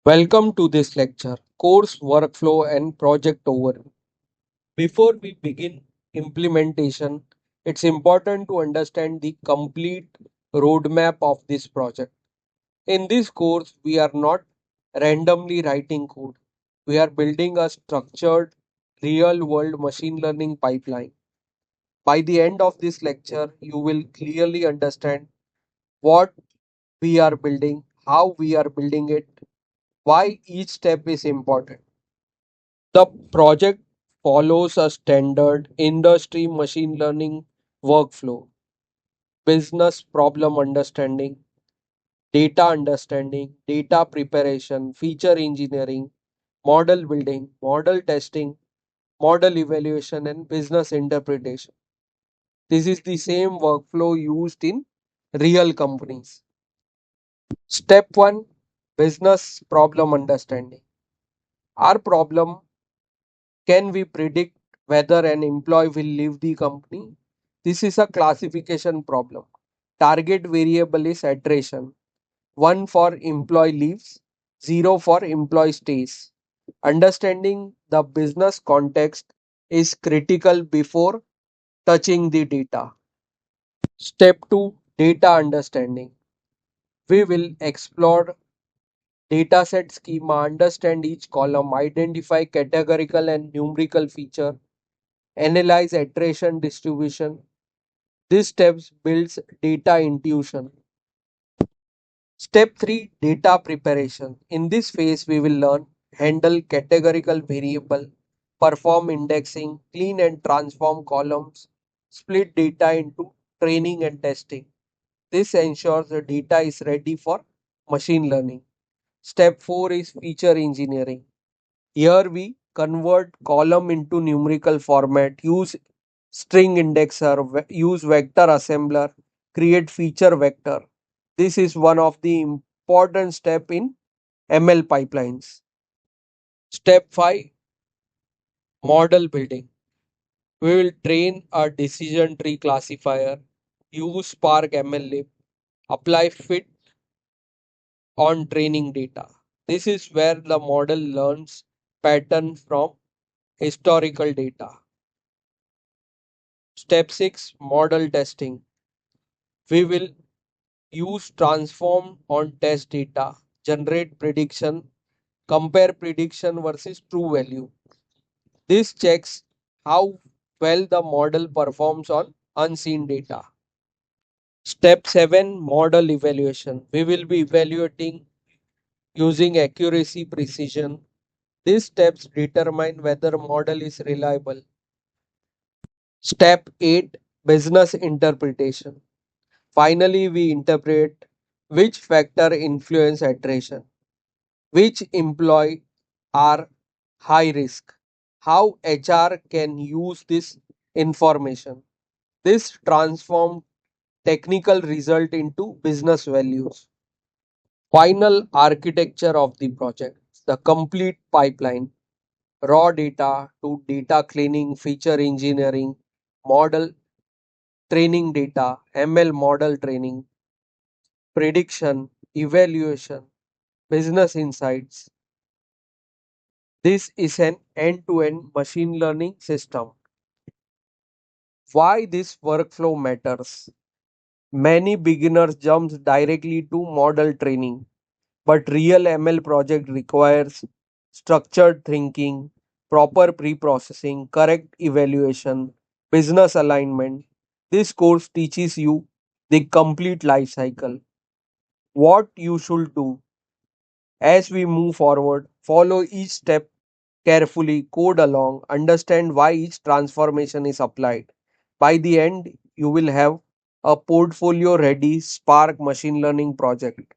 Welcome to this lecture, Course Workflow and Project Overview. Before we begin implementation, it's important to understand the complete roadmap of this project. In this course, we are not randomly writing code. We are building a structured, real world machine learning pipeline. By the end of this lecture, you will clearly understand what we are building, how we are building it, why each step is important. The project follows a standard industry machine learning workflow: business problem understanding, data preparation, feature engineering, model building, model testing, model evaluation, and business interpretation. This is the same workflow used in real companies. Step 1: Business problem understanding. Our problem: can we predict whether an employee will leave the company? This is a classification problem. Target variable is attrition. 1 for employee leaves, 0 for employee stays. Understanding the business context is critical before touching the data. Step 2: Data understanding. We will explore dataset schema, understand each column, identify categorical and numerical feature, analyze attrition distribution. This steps builds data intuition. Step 3: Data preparation. In this phase, we will learn handle categorical variable, perform indexing, clean and transform columns, split data into training and testing. This ensures the data is ready for machine learning. Step 4 is feature engineering. Here we convert column into numerical format, use string indexer, use vector assembler, create feature vector. This is one of the important step in ML pipelines. Step 5: Model building. We will train a decision tree classifier, use Spark MLlib, apply fit on training data. This is where the model learns pattern from historical data. Step 6: Model testing. We will use transform on test data, generate prediction, compare prediction versus true value. This checks how well the model performs on unseen data. Step 7: Model evaluation. We will be evaluating using accuracy precision. These steps determine whether model is reliable. Step 8: Business interpretation. Finally, we interpret which factor influence attrition, which employee are high risk, how HR can use this information. This transforms technical result into business values. Final architecture of the project: the complete pipeline, raw data to data cleaning, feature engineering, model training data, ML model training, prediction, evaluation, business insights. This is an end to end machine learning system. Why this workflow matters? Many beginners jump directly to model training, but real ML project requires structured thinking, proper pre-processing, correct evaluation, business alignment. This course teaches you the complete life cycle. What you should do as we move forward: follow each step carefully, code along, understand why each transformation is applied. By the end, you will have a portfolio ready Spark machine learning project.